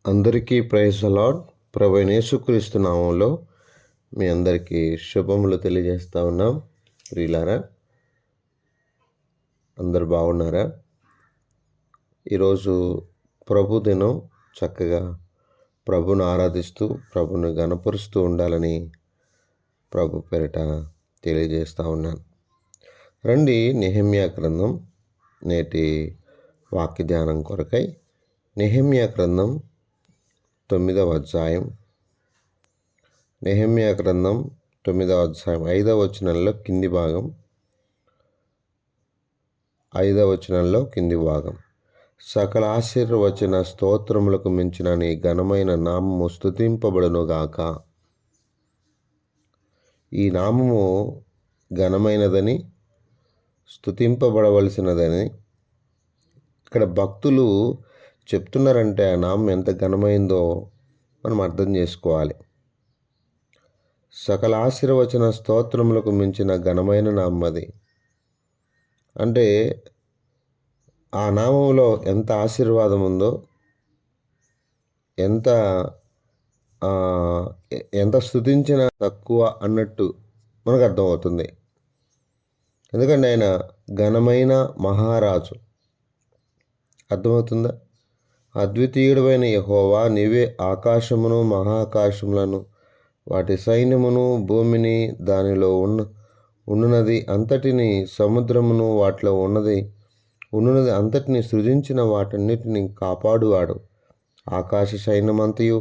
అందరికీ praise the lord. ప్రభువైన యేసుక్రీస్తు నామములో మీ అందరికీ శుభములు తెలియజేస్తా ఉన్నాం. ప్రియులారా, అందరు బాగున్నారా? ఈరోజు ప్రభు దినం. చక్కగా ప్రభుని ఆరాధిస్తూ ప్రభుని గణపరుస్తూ ఉండాలని ప్రభు పేరిట తెలియజేస్తూ ఉన్నాను. రండి, నెహెమ్యా గ్రంథం నేటి వాక్య ధ్యానం కొరకై నెహెమ్యా గ్రంథం 9వ అధ్యాయం. నెహెమ్యా గ్రంథం 9వ అధ్యాయం 5వ వచనంలో కింది భాగం. సకల ఆశీర్వచన స్తోత్రములకు మించిన నీ ఘనమైన నామము స్తుతింపబడునుగాక. ఈ నామము ఘనమైనదని, స్తుతింపబడవలసినదని ఇక్కడ భక్తులు చెప్తున్నారంటే ఆ నామం ఎంత ఘనమైందో మనం అర్థం చేసుకోవాలి. సకల ఆశీర్వచన స్తోత్రములకు మించిన ఘనమైన నామం అది. అంటే ఆ నామంలో ఎంత ఆశీర్వాదం ఉందో, ఎంత స్తుతించిన తక్కువ అన్నట్టు మనకు అర్థమవుతుంది. ఎందుకంటే ఆయన ఘనమైన మహారాజు. అర్థమవుతుందా? అద్వితీయుడైన యెహోవా, నీవే ఆకాశమును మహాకాశములను వాటి సైన్యమును భూమిని దానిలో ఉన్నది అంతటిని సముద్రమును వాటిలో ఉన్నది అంతటిని సృజించిన వాటన్నిటిని కాపాడువాడు. ఆకాశ సైన్యమంతయు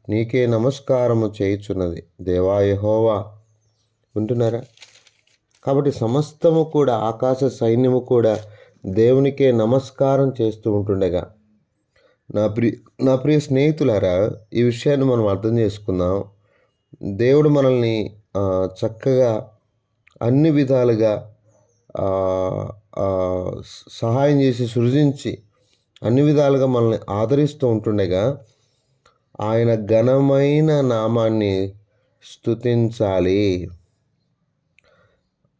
నీకే నమస్కారము చేయుచున్నది. దేవా యెహోవా. వింటున్నారా? కాబట్టి సమస్తము కూడా, ఆకాశ సైన్యము కూడా దేవునికే నమస్కారం చేస్తూ ఉంటుండగా, నా ప్రియ స్నేహితులారా, ఈ విషయాన్ని మనం అర్థం చేసుకుందాం. దేవుడు మనల్ని చక్కగా అన్ని విధాలుగా సహాయం చేసి సృజించి అన్ని విధాలుగా మనల్ని ఆదరిస్తూ ఉంటుండగా ఆయన ఘనమైన నామాన్ని స్తుతించాలి.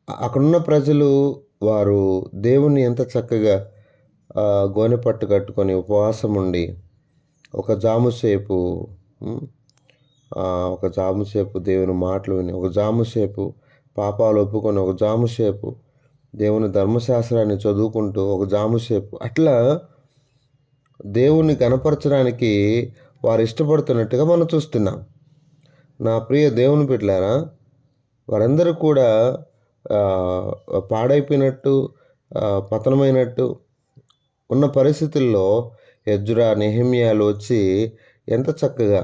అక్కడున్న ప్రజలు వారు దేవుణ్ణి ఎంత చక్కగా గోనెపట్టు కట్టుకొని ఉపవాసం ఉండి ఒక జాముసేపు దేవుని మాటలు విని, ఒక జాముసేపు పాపాలు ఒప్పుకొని, ఒక జాముసేపు దేవుని ధర్మశాస్త్రాన్ని చదువుకుంటూ, ఒక జాముసేపు అట్లా దేవుణ్ణి కనపరచడానికి వారు ఇష్టపడుతున్నట్టుగా మనం చూస్తున్నాం. నా ప్రియ దేవుని బిడ్డలారా, వారందరూ కూడా పాడైపోయినట్టు, పతనమైనట్టు ఉన్న పరిస్థితుల్లో ఎజ్రా, నెహెమ్యాలు వచ్చి ఎంత చక్కగా,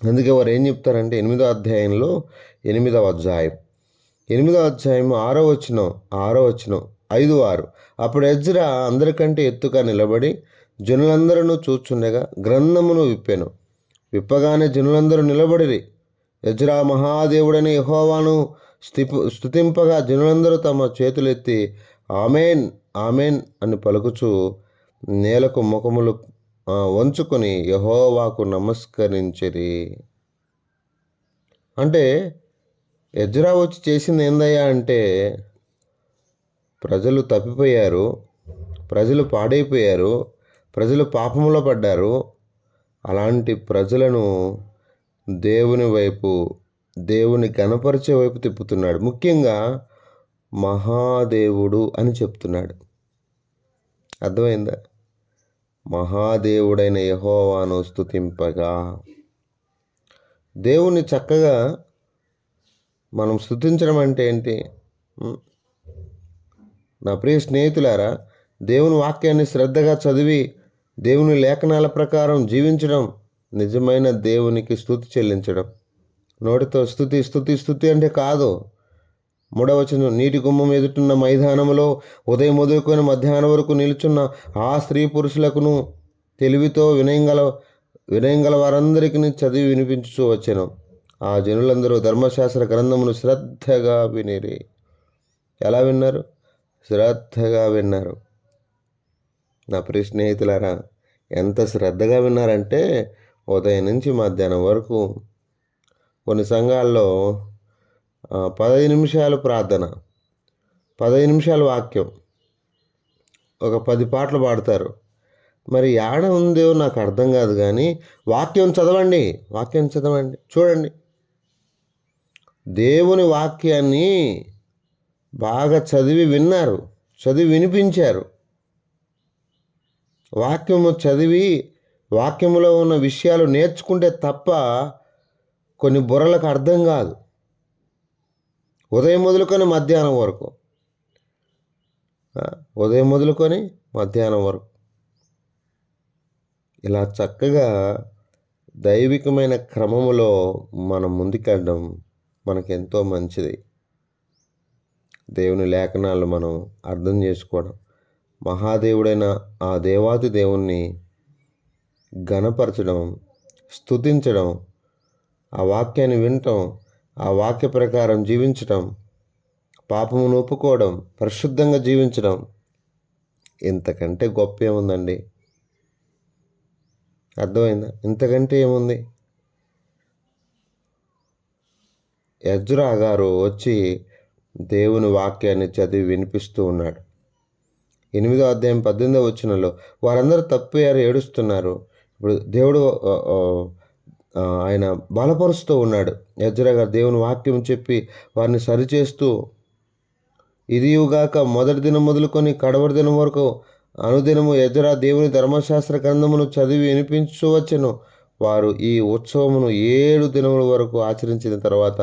అందుకే వారు ఏం చెప్తారంటే 8వ అధ్యాయంలో 8వ అధ్యాయం 6వ వచనం 5:6. అప్పుడు ఎజ్రా అందరికంటే ఎత్తుగా నిలబడి జనులందరూ చూచుండగా గ్రంథమును విప్పెను. విప్పగానే జనులందరూ నిలబడిరి. ఎజ్రా మహాదేవుడైన యెహోవాను స్తుతింపగా జనులందరూ తమ చేతులెత్తి ఆమెన్ ఆమెన్ అని పలుకుచు నేలకు ముఖములు వంచుకొని యెహోవాకు నమస్కరించిరి. అంటే ఎజ్రా వచ్చి చేసింది ఏందయ్యా అంటే, ప్రజలు తప్పిపోయారు, ప్రజలు పాడైపోయారు, ప్రజలు పాపంలో పడ్డారు. అలాంటి ప్రజలను దేవుని వైపు, దేవుని కనపరిచే వైపు తిప్పుతున్నాడు. ముఖ్యంగా మహాదేవుడు అని చెప్తున్నాడు. అర్థమైందా? మహాదేవుడైన యెహోవాను స్తుతింపగా. దేవుని చక్కగా మనం స్తుతించడం అంటే ఏంటి? నా ప్రియ స్నేహితులారా, దేవుని వాక్యాన్ని శ్రద్ధగా చదివి దేవుని లేఖనాల ప్రకారం జీవించడం నిజమైన దేవునికి స్తుతి చెల్లించడం. నోటితో స్తుతి స్తుతి స్తుతి అంటే కాదు. 3వ వచనం, నీటి గుమ్మం ఎదుటున్న మైదానంలో ఉదయం మొదలుకొని మధ్యాహ్నం వరకు నిలుచున్న ఆ స్త్రీ పురుషులకును తెలివితో వినయంగల వారందరికీ చదివి వినిపించుచూ వచ్చెను. ఆ జనులందరూ ధర్మశాస్త్ర గ్రంథమును శ్రద్ధగా వినిరి. ఎలా విన్నారు? శ్రద్ధగా విన్నారు. నా ప్రియ స్నేహితులారా, ఎంత శ్రద్ధగా విన్నారంటే ఉదయం నుంచి మధ్యాహ్నం వరకు, కొన్ని సంఘాల్లో 15 నిమిషాలు ప్రార్థన, 15 నిమిషాలు వాక్యం, ఒక 10 పాటలు పాడతారు. మరి యాడ ఉందో నాకు అర్థం కాదు, కానీ వాక్యం చదవండి, వాక్యం చదవండి. చూడండి, దేవుని వాక్యాన్ని బాగా చదివి విన్నారు, చదివి వినిపించారు. వాక్యము చదివి వాక్యములో ఉన్న విషయాలు నేర్చుకుంటే తప్ప కొన్ని బుర్రలకు అర్థం కాదు. ఉదయం మొదలుకొని మధ్యాహ్నం వరకు, ఉదయం మొదలుకొని మధ్యాహ్నం వరకు ఇలా చక్కగా దైవికమైన క్రమములో మనం ముందుకెళ్ళడం మనకెంతో మంచిది. దేవుని లేఖనాలు మనం అర్థం చేసుకోవడం, మహాదేవుడైన ఆ దేవాది దేవుణ్ణి ఘనపరచడం, స్తుతించడం, ఆ వాక్యాన్ని వినటం, ఆ వాక్య ప్రకారం జీవించటం, పాపమును ఒప్పుకోవడం, పరిశుద్ధంగా జీవించడం, ఇంతకంటే గొప్ప ఏముందండి? అర్థమైందా? ఇంతకంటే ఏముంది? ఎజ్రా గారు వచ్చి దేవుని వాక్యాన్ని చదివి వినిపిస్తూ ఉన్నాడు. 8వ అధ్యాయం 18వ వచనంలో వారందరూ తప్పిపోయారు, ఏడుస్తున్నారు. ఇప్పుడు దేవుడు ఆయన బలపరుస్తూ ఉన్నాడు. ఎజ్రా గారు దేవుని వాక్యం చెప్పి వారిని సరిచేస్తూ, ఇదియుగాక మొదటి దినం మొదలుకొని కడవరి దినం వరకు అనుదినము ఎజ్రా దేవుని ధర్మశాస్త్ర గ్రంథమును చదివి వినిపించవచ్చును. వారు ఈ ఉత్సవమును 7 దినముల వరకు ఆచరించిన తర్వాత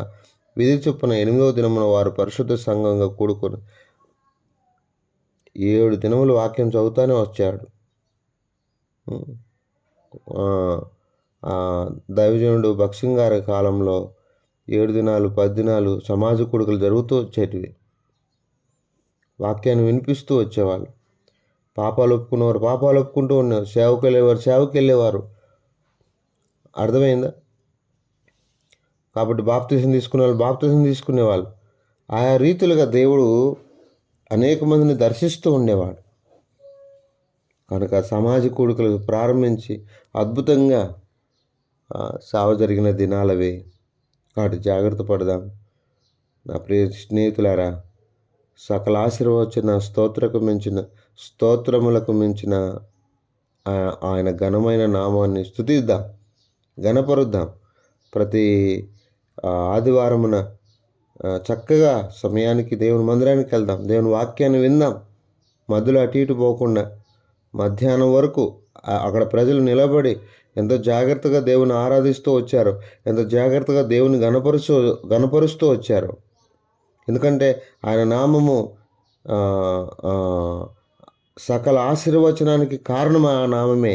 విధి చొప్పున 8వ దినమున వారు పరిశుద్ధ సంఘంగా కూడుకొని 7 దినములు వాక్యం చదువుతానే వచ్చాడు. దైవజనుడు భక్సింగ్ గారి కాలంలో 7 దినాలు 10 దినాలు సమాజ కూడుకలు జరుగుతూ వచ్చేటివి. వాక్యాన్ని వినిపిస్తూ వచ్చేవాళ్ళు. పాపాలు ఒప్పుకునేవారు పాపాలు ఒప్పుకుంటూ ఉన్నారు, సేవకు వెళ్ళేవారు సేవకు వెళ్ళేవారు. అర్థమైందా? కాబట్టి బాప్తిసం తీసుకునే వాళ్ళు బాప్తిసం తీసుకునేవాళ్ళు. ఆయా రీతులుగా దేవుడు అనేక మందిని దర్శిస్తూ ఉండేవాడు. కనుక సమాజ కూడుకలు ప్రారంభించి అద్భుతంగా సేవ జరిగిన దినాలవి. కాబట్టి జాగ్రత్త పడదాం. నా ప్రియ స్నేహితులారా, సకల ఆశీర్వచన స్తోత్రములకు మించిన ఆయన ఘనమైన నామాన్ని స్తుతిద్దాం, ఘనపరుద్దాం. ప్రతి ఆదివారమున చక్కగా సమయానికి దేవుని మందిరానికి వెళ్దాం, దేవుని వాక్యాన్ని విందాం. మధ్యలో అటు ఇటు పోకుండా మధ్యాహ్నం వరకు అక్కడ ప్రజలు నిలబడి ఎంతో జాగ్రత్తగా దేవుని ఆరాధిస్తూ వచ్చారు, ఎంతో జాగ్రత్తగా దేవుని గణపరుస్తూ వచ్చారు. ఎందుకంటే ఆయన నామము సకల ఆశీర్వచనానికి కారణం ఆ నామమే,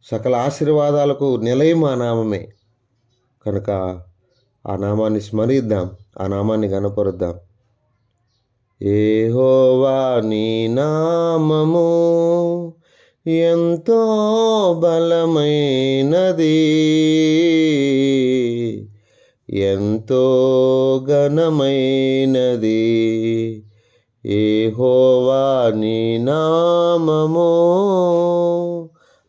సకల ఆశీర్వాదాలకు నిలయం ఆ నామమే. కనుక ఆ నామాన్ని స్మరిద్దాం, ఆ నామాన్ని గణపరుద్దాం. యెహోవా నీ నామము ఎంతో బలమైనది, ఎంతో ఘనమైనది. యెహోవా నీ నామము,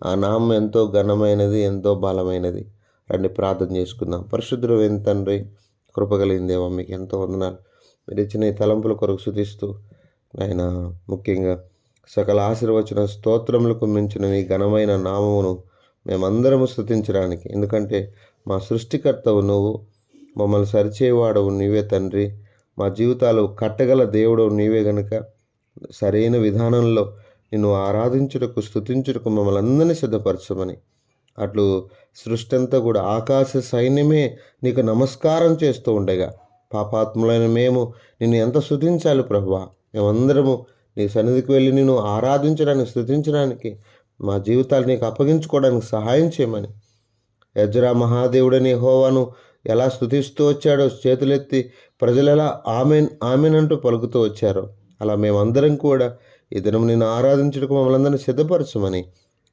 ఆ నామం ఎంతో ఘనమైనది, ఎంతో బలమైనది. రండి ప్రార్థన చేసుకుందాం. పరిశుద్ధుడు అయిన తండ్రి, కృపగలిగిన దేవా, మీకు ఎంతో వందనాలు. మీరు ఇచ్చిన ఈ తలంపుల కొరకు స్తుతిస్తూ, ఆయన ముఖ్యంగా సకల ఆశీర్వచన స్తోత్రములకు మించిన నీ ఘనమైన నామమును మేమందరము స్తుతించడానికి, ఎందుకంటే మా సృష్టికర్తవు నువ్వు, మమ్మల్ని సరిచేవాడవు నీవే తండ్రి, మా జీవితాలు కట్టగల దేవుడవు నీవే గనుక సరైన విధానంలో నిన్ను ఆరాధించుటకు స్తుతించుటకు మమ్మల్ని అందరినీ సిద్ధపరచమని, అట్లు సృష్టి అంతా కూడా ఆకాశ సైన్యమే నీకు నమస్కారం చేస్తూ ఉండగా పాపాత్ములైన మేము నిన్ను ఎంత స్తుతించాలి ప్రభువా. మేమందరము నీ సన్నిధికి వెళ్ళి నిన్ను ఆరాధించడానికి, స్తుతించడానికి, మా జీవితాలు నీకు అప్పగించుకోవడానికి సహాయం చేయమని, ఎజ్రా మహాదేవుడని యెహోవాను ఎలా స్తుతిస్తూ వచ్చాడో, చేతులెత్తి ప్రజలు ఎలా ఆమెన్ ఆమెన్ అంటూ పలుకుతూ వచ్చారో, అలా మేమందరం కూడా ఈ దినం నిన్ను ఆరాధించడానికి మమ్మల్ని అందరినీ సిద్ధపరచమని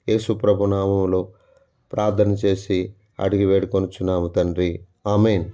యేసు ప్రభు నామములో ప్రార్థన చేసి అడిగి వేడుకొనుచున్నాము తండ్రి. ఆమెన్.